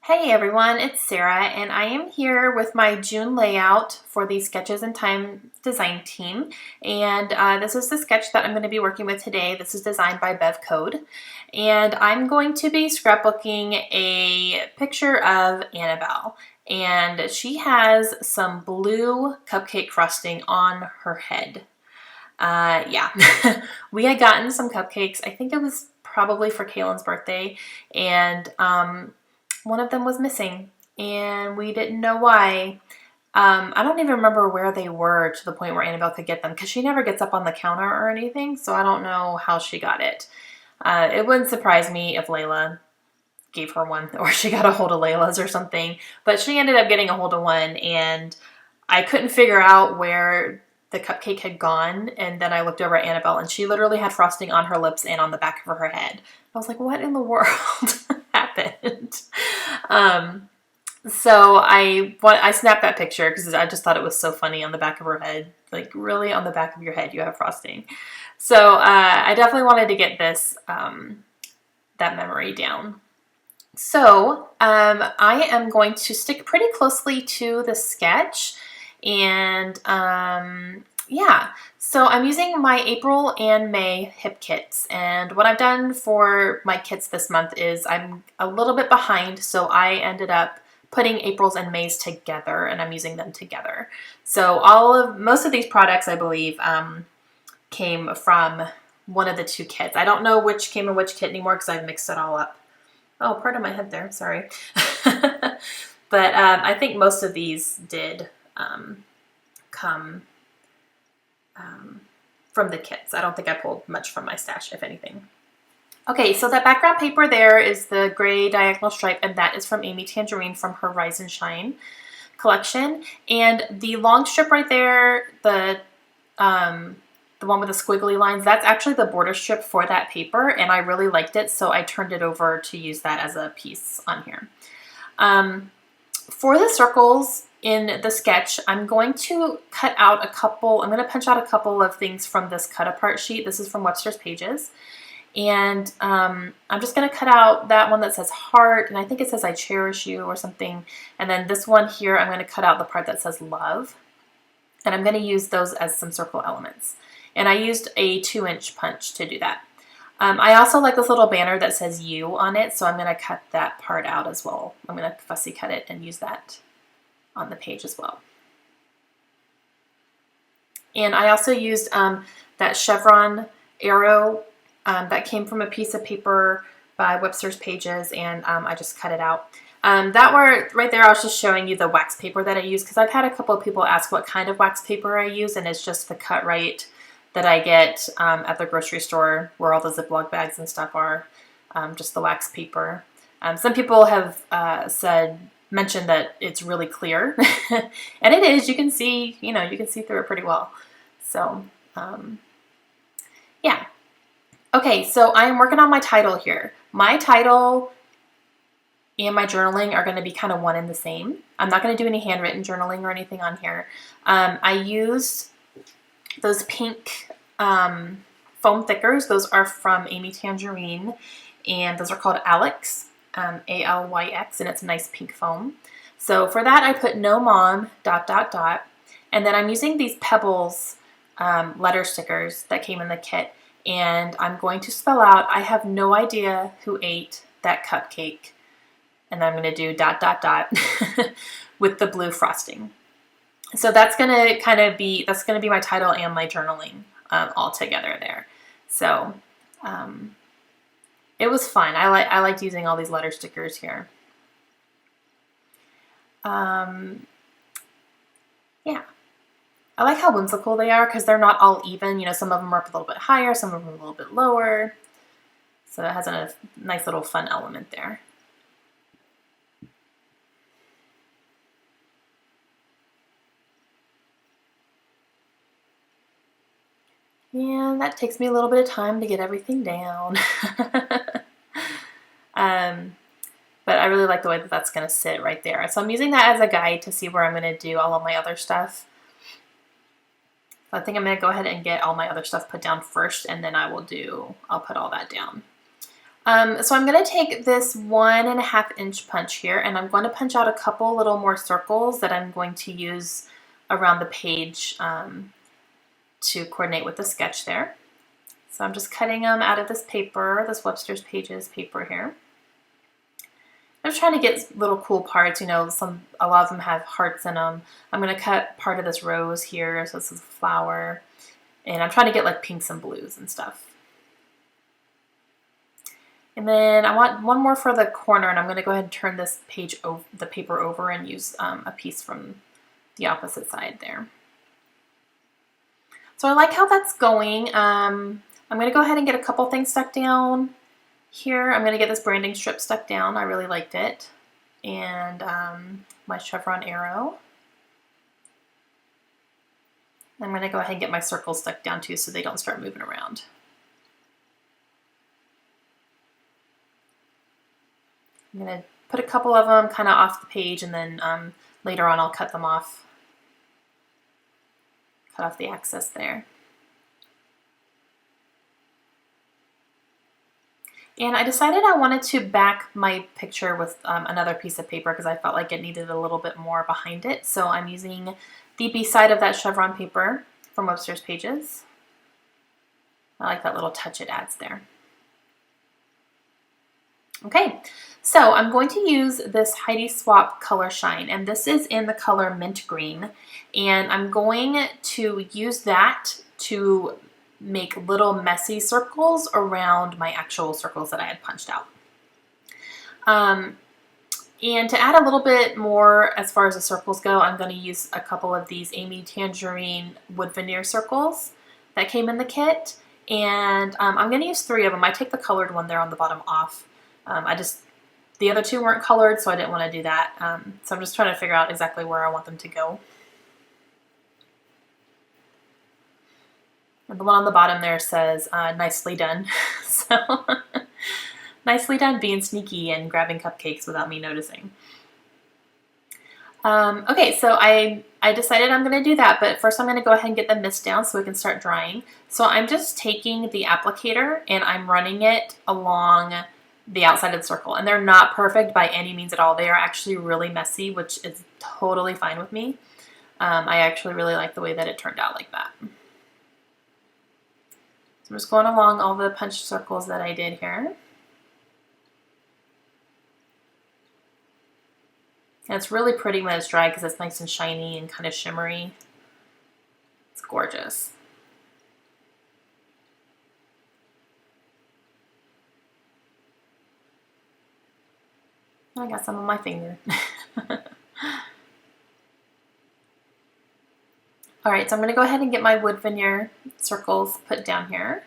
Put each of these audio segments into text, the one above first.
Hey everyone, it's Sarah, and I am here with my June layout for the Sketches and Time design team. And this is the sketch that I'm going to be working with today. This is designed by Bev Code. And I'm going to be scrapbooking a picture of Annabelle. And she has some blue cupcake frosting on her head. Yeah, we had gotten some cupcakes. I think it was probably for Kaylin's birthday. And one of them was missing and we didn't know why. I don't even remember where they were to the point where Annabelle could get them because she never gets up on the counter or anything, so I don't know how she got it. It wouldn't surprise me if Layla gave her one or she got a hold of Layla's or something, but she ended up getting a hold of one and I couldn't figure out where the cupcake had gone, and then I looked over at Annabelle and she literally had frosting on her lips and on the back of her head. I was like, what in the world happened? So I snapped that picture because I just thought it was so funny on the back of her head. Like, really, on the back of your head you have frosting. So I definitely wanted to get this that memory down. So I am going to stick pretty closely to the sketch, and yeah, so I'm using my April and May hip kits, and what I've done for my kits this month is I'm a little bit behind, so I ended up putting April's and May's together, and I'm using them together. So most of these products, I believe, came from one of the two kits. I don't know which came in which kit anymore because I've mixed it all up. Oh, part of my head there, sorry. But I think most of these did come from the kits. I don't think I pulled much from my stash, if anything. Okay, so that background paper there is the gray diagonal stripe, and that is from Amy Tangerine from her Rise and Shine collection. And the long strip right there, the one with the squiggly lines, that's actually the border strip for that paper, and I really liked it, so I turned it over to use that as a piece on here. For the circles in the sketch, I'm going to punch out a couple of things from this cut apart sheet. This is from Webster's Pages. And I'm just going to cut out that one that says heart, and I think it says I cherish you or something. And then this one here, I'm going to cut out the part that says love. And I'm going to use those as some circle elements. And I used a 2-inch punch to do that. I also like this little banner that says you on it, so I'm going to cut that part out as well. I'm going to fussy cut it and use that on the page as well. And I also used that chevron arrow that came from a piece of paper by Webster's Pages, and I just cut it out. Right there, I was just showing you the wax paper that I use because I've had a couple of people ask what kind of wax paper I use, and it's just the Cut-Rite that I get at the grocery store where all the Ziploc bags and stuff are, just the wax paper. Some people have mentioned that it's really clear, and it is. You can see through it pretty well. So, yeah. Okay, so I am working on my title here. My title and my journaling are going to be kind of one and the same. I'm not going to do any handwritten journaling or anything on here. I used those pink foam thickers. Those are from Amy Tangerine, and those are called Alex, A-L-Y-X, and it's a nice pink foam. So for that, I put no mom, ... And then I'm using these Pebbles letter stickers that came in the kit, and I'm going to spell out, I have no idea who ate that cupcake. And then I'm going to do ... with the blue frosting. So that's going to be my title and my journaling all together there. So it was fun. I liked using all these letter stickers here. Yeah. I like how whimsical they are because they're not all even. You know, some of them are up a little bit higher, some of them are a little bit lower. So it has a nice little fun element there. And that takes me a little bit of time to get everything down. But I really like the way that that's going to sit right there. So I'm using that as a guide to see where I'm going to do all of my other stuff. I think I'm going to go ahead and get all my other stuff put down first, and then I'll put all that down. So I'm going to take this 1.5-inch punch here, and I'm going to punch out a couple little more circles that I'm going to use around the page to coordinate with the sketch there. So I'm just cutting them out of this paper, this Webster's Pages paper here. I'm just trying to get little cool parts, you know, a lot of them have hearts in them. I'm going to cut part of this rose here, so this is a flower, and I'm trying to get like pinks and blues and stuff. And then I want one more for the corner, and I'm going to go ahead and turn this page the paper over and use a piece from the opposite side there. So I like how that's going. I'm going to go ahead and get a couple things stuck down here. I'm going to get this branding strip stuck down. I really liked it. And my chevron arrow. I'm going to go ahead and get my circles stuck down too so they don't start moving around. I'm going to put a couple of them kind of off the page, and then later on I'll cut them off. Cut off the excess there. And I decided I wanted to back my picture with another piece of paper because I felt like it needed a little bit more behind it. So I'm using the B side of that chevron paper from Webster's Pages. I like that little touch it adds there. Okay, so I'm going to use this Heidi Swap Color Shine, and this is in the color Mint Green, and I'm going to use that to make little messy circles around my actual circles that I had punched out. And to add a little bit more as far as the circles go, I'm going to use a couple of these Amy Tangerine wood veneer circles that came in the kit, and I'm going to use 3 of them. I take the colored one there on the bottom off. The other 2 weren't colored, so I didn't want to do that. So I'm just trying to figure out exactly where I want them to go. And the one on the bottom there says, nicely done. So, nicely done being sneaky and grabbing cupcakes without me noticing. Okay, so I decided I'm going to do that, but first I'm going to go ahead and get the mist down so we can start drying. So I'm just taking the applicator and I'm running it along the outside of the circle, and they're not perfect by any means at all. They are actually really messy, which is totally fine with me. I actually really like the way that it turned out like that. So I'm just going along all the punch circles that I did here. And it's really pretty when it's dry because it's nice and shiny and kind of shimmery. It's gorgeous. I got some on my finger. All right, so I'm going to go ahead and get my wood veneer circles put down here.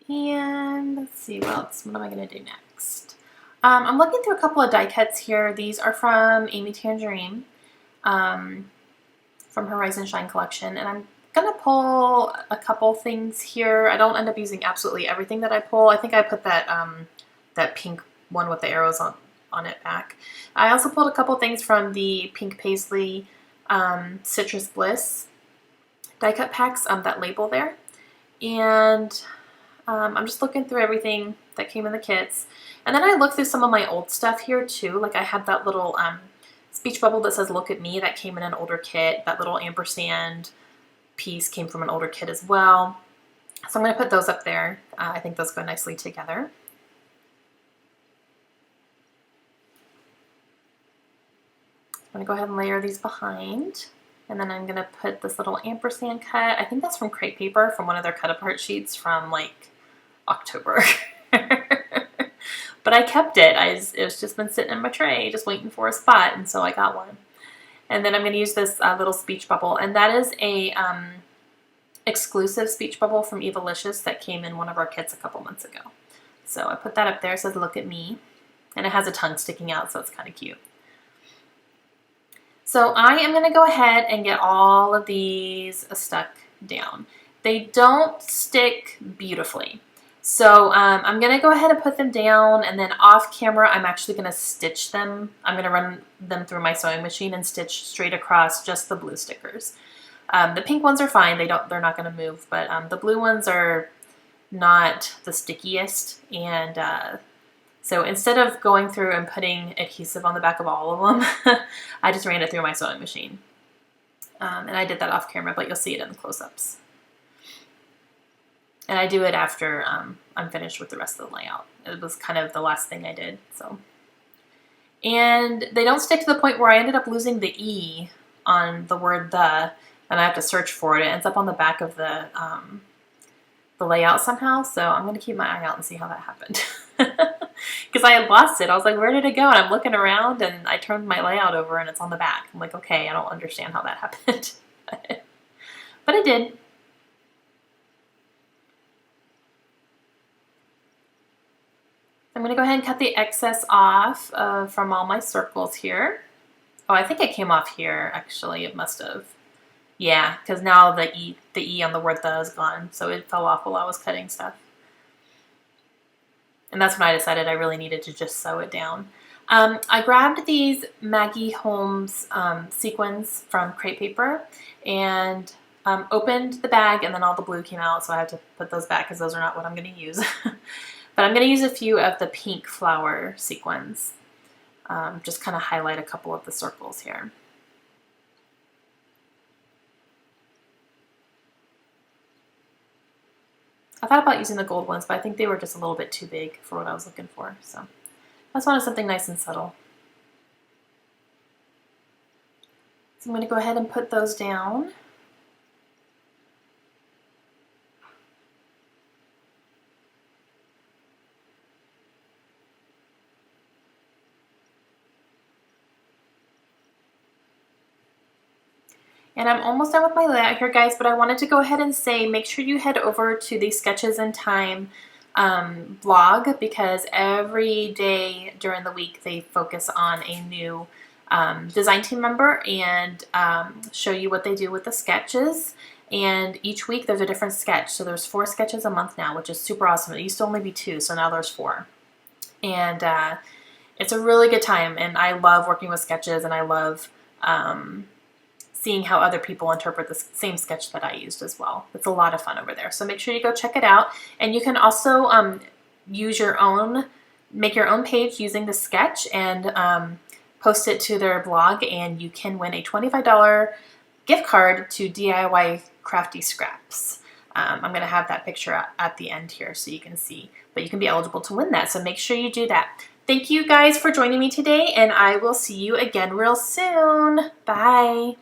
And let's see what else. What am I going to do next? I'm looking through a couple of die cuts here. These are from Amy Tangerine, from her Rise and Shine collection, and I'm going to pull a couple things here. I don't end up using absolutely everything that I pull. I think I put that that pink one with the arrows on it back. I also pulled a couple things from the Pink Paisley Citrus Bliss die cut packs, that label there, and I'm just looking through everything that came in the kits. And then I looked through some of my old stuff here too. Like I had that little speech bubble that says "Look at Me" that came in an older kit. That little ampersand piece came from an older kit as well. So I'm going to put those up there. I think those go nicely together. I'm going to go ahead and layer these behind. And then I'm going to put this little ampersand cut. I think that's from crepe paper from one of their cut apart sheets from like October. But I kept it. It's just been sitting in my tray just waiting for a spot, and so I got one. And then I'm going to use this little speech bubble, and that is a exclusive speech bubble from Evalicious that came in one of our kits a couple months ago. So I put that up there. It says "Look at Me," and it has a tongue sticking out, so it's kind of cute. So I am going to go ahead and get all of these stuck down. They don't stick beautifully. So I'm going to go ahead and put them down, and then off camera I'm actually going to stitch them. I'm going to run them through my sewing machine and stitch straight across just the blue stickers. The pink ones are fine, they're not going to move, but the blue ones are not the stickiest, and so instead of going through and putting adhesive on the back of all of them, I just ran it through my sewing machine. And I did that off camera, but you'll see it in the close-ups. And I do it after I'm finished with the rest of the layout. It was kind of the last thing I did. So, and they don't stick to the point where I ended up losing the E on the word "the," and I have to search for it. It ends up on the back of the layout somehow. So I'm going to keep my eye out and see how that happened. Because I had lost it. I was like, where did it go? And I'm looking around and I turned my layout over and it's on the back. I'm like, okay, I don't understand how that happened. But it did. I'm going to go ahead and cut the excess off from all my circles here. Oh, I think it came off here, actually. It must have. Yeah, because now the E on the word "the" is gone, so it fell off while I was cutting stuff. And that's when I decided I really needed to just sew it down. I grabbed these Maggie Holmes sequins from Crate Paper and opened the bag, and then all the blue came out, so I had to put those back because those are not what I'm going to use. But I'm going to use a few of the pink flower sequins. Just kind of highlight a couple of the circles here. I thought about using the gold ones, but I think they were just a little bit too big for what I was looking for. So I just wanted something nice and subtle. So I'm going to go ahead and put those down. And I'm almost done with my layout here, guys, but I wanted to go ahead and say, make sure you head over to the Sketches in Thyme blog, because every day during the week they focus on a new design team member and show you what they do with the sketches. And each week there's a different sketch. So there's 4 sketches a month now, which is super awesome. It used to only be 2, so now there's 4. And it's a really good time, and I love working with sketches, and I love seeing how other people interpret the same sketch that I used as well. It's a lot of fun over there. So make sure you go check it out. And you can also use your own, make your own page using the sketch and post it to their blog, and you can win a $25 gift card to DIY Crafty Scraps. I'm going to have that picture at the end here so you can see, but you can be eligible to win that. So make sure you do that. Thank you guys for joining me today, and I will see you again real soon. Bye.